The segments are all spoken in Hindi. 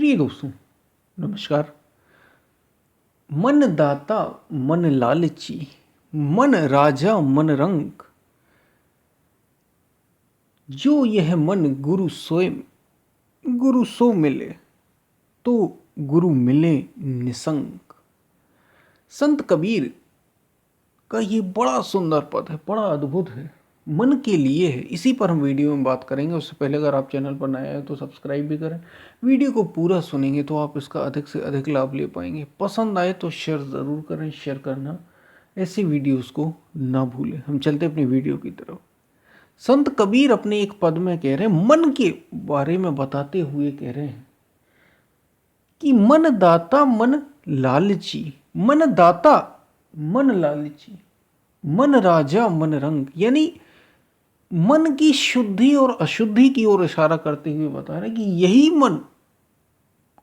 प्रिय दोस्तों, नमस्कार। मन दाता मन लालची, मन राजा मन रंक, जो यह मन गुरु स्वयं गुरु सो मिले, तो गुरु मिले निसंक। संत कबीर का ये बड़ा सुंदर पद है, बड़ा अद्भुत है, मन के लिए है। इसी पर हम वीडियो में बात करेंगे। उससे पहले अगर आप चैनल पर नए हैं तो सब्सक्राइब भी करें। वीडियो को पूरा सुनेंगे तो आप इसका अधिक से अधिक लाभ ले पाएंगे। पसंद आए तो शेयर ज़रूर करें, शेयर करना ऐसी वीडियोस को ना भूलें। हम चलते अपनी वीडियो की तरफ। संत कबीर अपने एक पद में कह रहे हैं, मन के बारे में बताते हुए कह रहे हैं कि मन दाता मन लालची, मन दाता मन लालची, मन राजा मन रंग। यानी मन की शुद्धि और अशुद्धि की ओर इशारा करते हुए बता रहे हैं कि यही मन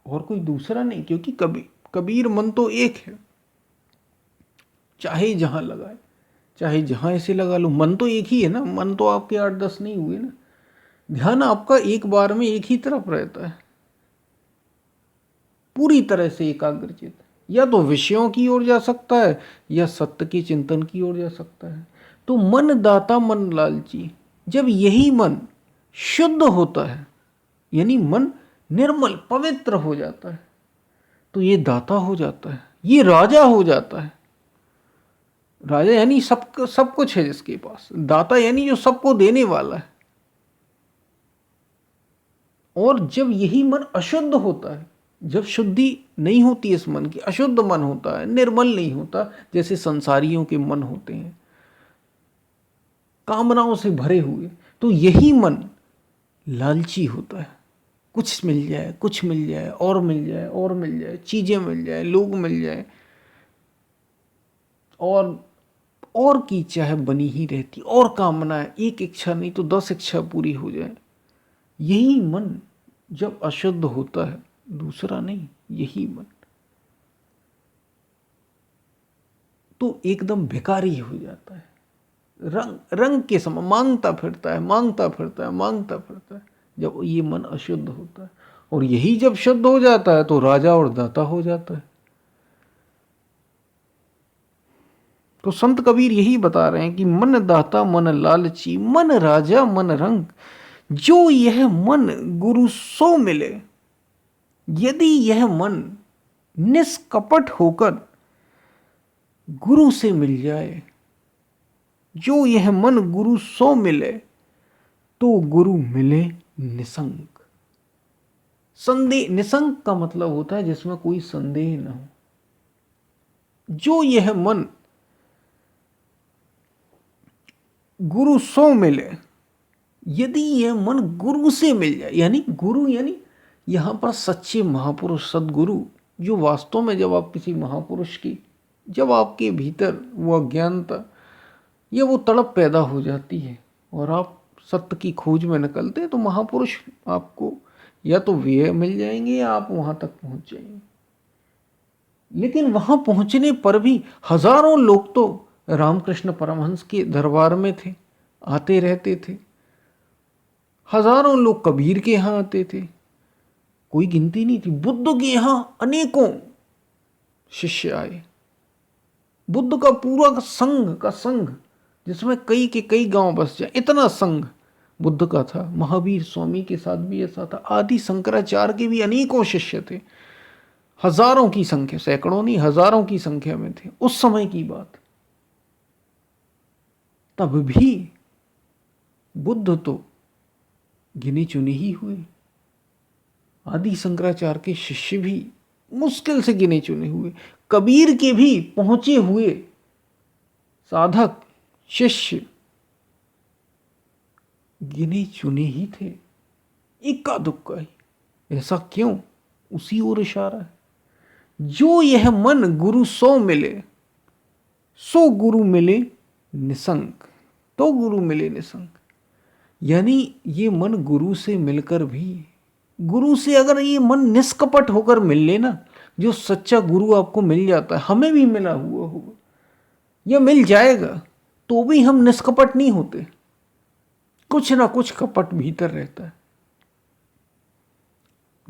और कोई दूसरा नहीं, क्योंकि कबीर मन तो एक है। चाहे जहां लगाए, चाहे जहां ऐसे लगा लो, मन तो एक ही है ना। मन तो आपके 8-10 नहीं हुए ना। ध्यान आपका एक बार में एक ही तरफ रहता है, पूरी तरह से एकाग्रचित। या तो विषयों की ओर जा सकता है या सत्य के चिंतन की ओर जा सकता है। तो मन दाता मन लालची, जब यही मन शुद्ध होता है, यानी मन निर्मल पवित्र हो जाता है, तो ये दाता हो जाता है, ये राजा हो जाता है। राजा यानी सब कुछ है जिसके पास। दाता यानी जो सबको देने वाला है। और जब यही मन अशुद्ध होता है, जब शुद्धि नहीं होती इस मन की, अशुद्ध मन होता है, निर्मल नहीं होता, जैसे संसारियों के मन होते हैं कामनाओं से भरे हुए, तो यही मन लालची होता है। कुछ मिल जाए, कुछ मिल जाए, और मिल जाए, और मिल जाए, चीजें मिल जाए, लोग मिल जाए, और की चाहे बनी ही रहती। और कामनाएं, एक इच्छा नहीं तो 10 इच्छा पूरी हो जाए। यही मन जब अशुद्ध होता है, दूसरा नहीं, यही मन तो एकदम भिखारी हो जाता है। रंग के समान मांगता फिरता है, मांगता फिरता है, मांगता फिरता है, जब ये मन अशुद्ध होता है। और यही जब शुद्ध हो जाता है तो राजा और दाता हो जाता है। तो संत कबीर यही बता रहे हैं कि मन दाता मन लालची, मन राजा मन रंग, जो यह मन गुरु सो मिले। यदि यह मन निष्कपट होकर गुरु से मिल जाए, जो यह मन गुरु सो मिले, तो गुरु मिले निसंक। संदेह, निसंक का मतलब होता है जिसमें कोई संदेह न हो। जो यह मन गुरु सो मिले, यदि यह मन गुरु से मिल जाए, यानी गुरु यानी यहां पर सच्चे महापुरुष, सदगुरु, जो वास्तव में जब आप किसी महापुरुष की, जब आपके भीतर वो अज्ञानता या वो तड़प पैदा हो जाती है और आप सत्य की खोज में निकलते हैं, तो महापुरुष आपको या तो वे मिल जाएंगे या आप वहां तक पहुंच जाएंगे। लेकिन वहां पहुंचने पर भी हजारों लोग तो रामकृष्ण परमहंस के दरबार में थे, आते रहते थे। हजारों लोग कबीर के यहाँ आते थे, कोई गिनती नहीं थी। बुद्ध के यहाँ अनेकों शिष्य आए। बुद्ध का पूरा संघ जिसमें कई के कई गांव बस जाए, इतना संघ बुद्ध का था। महावीर स्वामी के साथ भी ऐसा था। आदि शंकराचार्य के भी अनेकों शिष्य थे। हजारों की संख्या, सैकड़ों नहीं, हजारों की संख्या में थे उस समय की बात। तब भी बुद्ध तो गिने चुने ही हुए। आदि शंकराचार्य के शिष्य भी मुश्किल से गिने चुने हुए। कबीर के भी पहुंचे हुए साधक शिष्य गिने चुने ही थे, इक्का दुक्का ही। ऐसा क्यों? उसी ओर इशारा है। जो यह मन गुरु सो मिले, सो गुरु मिले निसंक, तो गुरु मिले निसंक। यानी ये मन गुरु से मिलकर भी, गुरु से अगर ये मन निष्कपट होकर मिल लेना, जो सच्चा गुरु आपको मिल जाता है, हमें भी मिला हुआ होगा या मिल जाएगा, तो भी हम निष्कपट नहीं होते। कुछ ना कुछ कपट भीतर रहता है।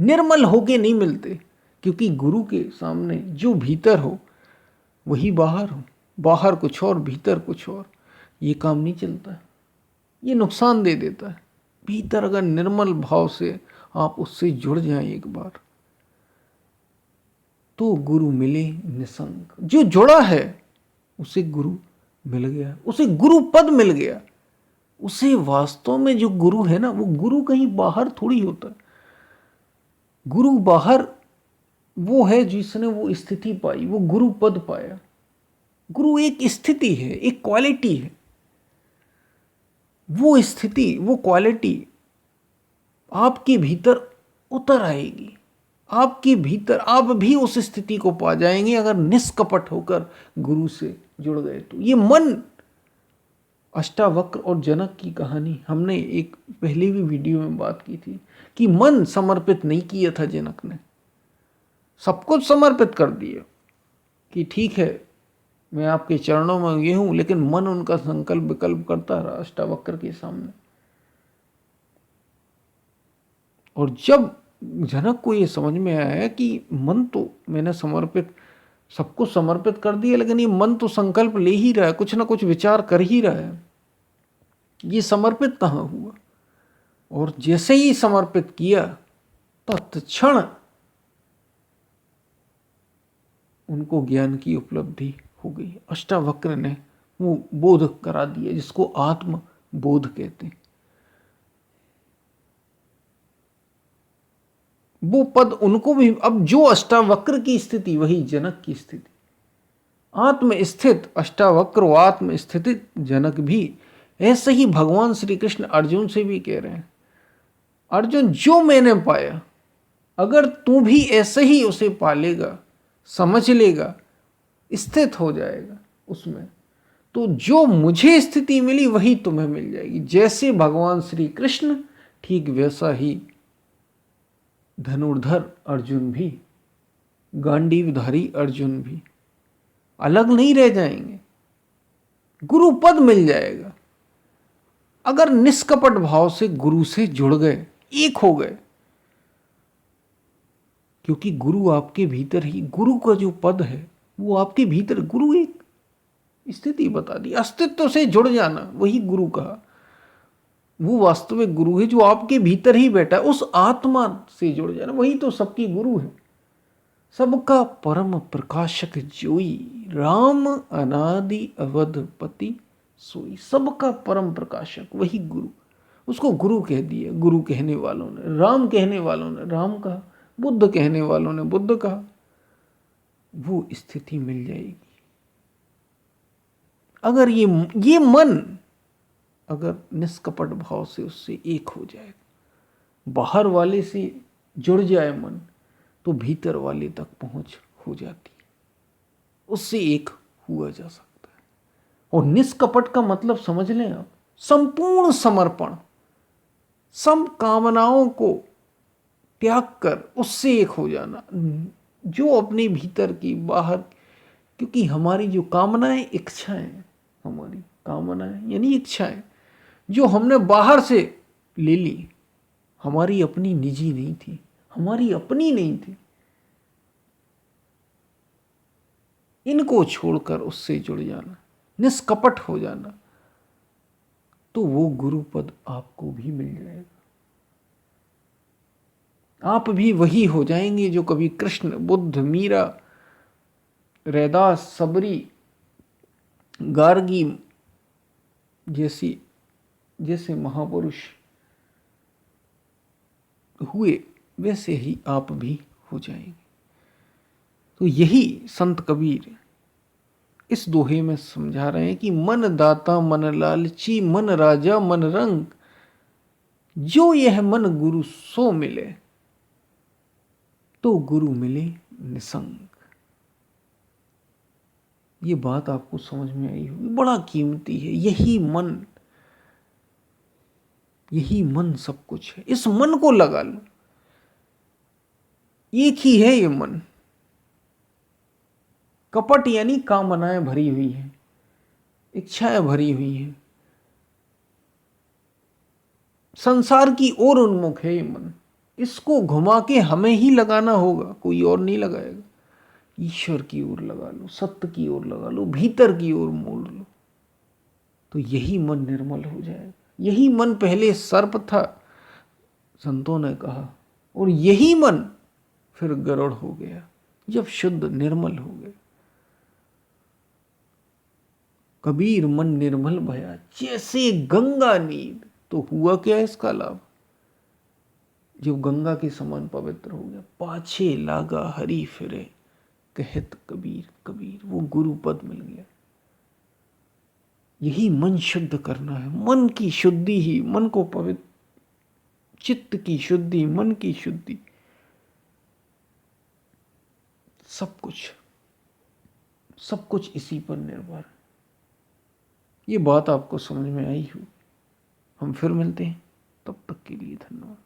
निर्मल होके नहीं मिलते, क्योंकि गुरु के सामने जो भीतर हो वही बाहर हो, बाहर कुछ और भीतर कुछ और। ये काम नहीं चलता, ये नुकसान दे देता है। भीतर अगर निर्मल भाव से आप उससे जुड़ जाएं एक बार, तो गुरु मिले निसंग। जो जुड़ा है उसे गुरु मिल गया, उसे गुरु पद मिल गया। उसे वास्तव में जो गुरु है ना, वो गुरु कहीं बाहर थोड़ी होता। गुरु बाहर वो है जिसने वो स्थिति पाई, वो गुरु पद पाया। गुरु एक स्थिति है, एक क्वालिटी है। वो स्थिति, वो क्वालिटी आपके भीतर उतर आएगी, आपके भीतर आप भी उस स्थिति को पा जाएंगे अगर निष्कपट होकर गुरु से जुड़ गए तो। ये मन, अष्टावक्र और जनक की कहानी हमने एक पहले भी वीडियो में बात की थी कि मन समर्पित नहीं किया था जनक ने, सब कुछ समर्पित कर दिया कि ठीक है मैं आपके चरणों में ये हूं, लेकिन मन उनका संकल्प विकल्प करता रहा अष्टावक्र के सामने। और जब जनक को ये समझ में आया कि मन तो मैंने समर्पित, सब कुछ समर्पित कर दिया, लेकिन ये मन तो संकल्प ले ही रहा है, कुछ ना कुछ विचार कर ही रहा है, ये समर्पित कहाँ हुआ। और जैसे ही समर्पित किया तत्क्षण उनको ज्ञान की उपलब्धि हो गई। अष्टावक्र ने वो बोध करा दिया जिसको आत्म बोध कहते हैं। वो पद उनको भी, अब जो अष्टावक्र की स्थिति वही जनक की स्थिति। आत्म स्थित अष्टावक्र, आत्म स्थित जनक भी। ऐसे ही भगवान श्री कृष्ण अर्जुन से भी कह रहे हैं, अर्जुन जो मैंने पाया अगर तू भी ऐसे ही उसे पालेगा, समझ लेगा, स्थित हो जाएगा उसमें, तो जो मुझे स्थिति मिली वही तुम्हें मिल जाएगी। जैसे भगवान श्री कृष्ण, ठीक वैसा ही धनुर्धर अर्जुन भी, गांडीवधारी अर्जुन भी अलग नहीं रह जाएंगे, गुरु पद मिल जाएगा अगर निष्कपट भाव से गुरु से जुड़ गए, एक हो गए। क्योंकि गुरु आपके भीतर ही, गुरु का जो पद है वो आपके भीतर, गुरु एक स्थिति बता दी, अस्तित्व से जुड़ जाना, वही गुरु कहा। वो वास्तविक गुरु है जो आपके भीतर ही बैठा है, उस आत्मा से जुड़ जाना, वही तो सबकी गुरु है। सबका परम प्रकाशक जोई, राम अनादि अवधपति सोई। सबका परम प्रकाशक वही गुरु, उसको गुरु कह दिया। गुरु कहने वालों ने, राम कहने वालों ने राम कहा, बुद्ध कहने वालों ने बुद्ध कहा। वो स्थिति मिल जाएगी अगर ये मन अगर निष्कपट भाव से उससे एक हो जाए, बाहर वाले से जुड़ जाए मन, तो भीतर वाले तक पहुंच हो जाती है, उससे एक हुआ जा सकता है। और निष्कपट का मतलब समझ लें आप, संपूर्ण समर्पण, सब कामनाओं को त्याग कर उससे एक हो जाना, जो अपने भीतर की बाहर, क्योंकि हमारी जो कामनाएं, इच्छाएं, हमारी कामनाएं यानी इच्छाएं जो हमने बाहर से ले ली, हमारी अपनी निजी नहीं थी, हमारी अपनी नहीं थी, इनको छोड़कर उससे जुड़ जाना, निष्कपट हो जाना, तो वो गुरु पद आपको भी मिल जाएगा। आप भी वही हो जाएंगे जो कभी कृष्ण, बुद्ध, मीरा, रैदास, सबरी, गार्गी जैसे महापुरुष हुए, वैसे ही आप भी हो जाएंगे। तो यही संत कबीर इस दोहे में समझा रहे हैं कि मन दाता मन लालची, मन राजा मन रंग, जो यह मन गुरु सो मिले, तो गुरु मिले निसंग। ये बात आपको समझ में आई होगी, बड़ा कीमती है। यही मन सब कुछ है। इस मन को लगा लो, एक ही है ये मन। कपट यानी कामनाएं भरी हुई है, इच्छाएं भरी हुई है, संसार की ओर उन्मुख है ये मन। इसको घुमा के हमें ही लगाना होगा, कोई और नहीं लगाएगा। ईश्वर की ओर लगा लो, सत्य की ओर लगा लो, भीतर की ओर मोड़ लो, तो यही मन निर्मल हो जाएगा। यही मन पहले सर्प था, संतों ने कहा, और यही मन फिर गरुड़ हो गया जब शुद्ध निर्मल हो गया। कबीर मन निर्मल भया जैसे गंगा नीर। तो हुआ क्या इसका लाभ? जब गंगा के समान पवित्र हो गया, पाछे लागा हरि फिरे, कहत कबीर कबीर, वो गुरु पद मिल गया। यही मन शुद्ध करना है, मन की शुद्धि ही, मन को पवित्र, चित्त की शुद्धि, मन की शुद्धि, सब कुछ इसी पर निर्भर है। ये बात आपको समझ में आई हो? हम फिर मिलते हैं, तब तक के लिए धन्यवाद।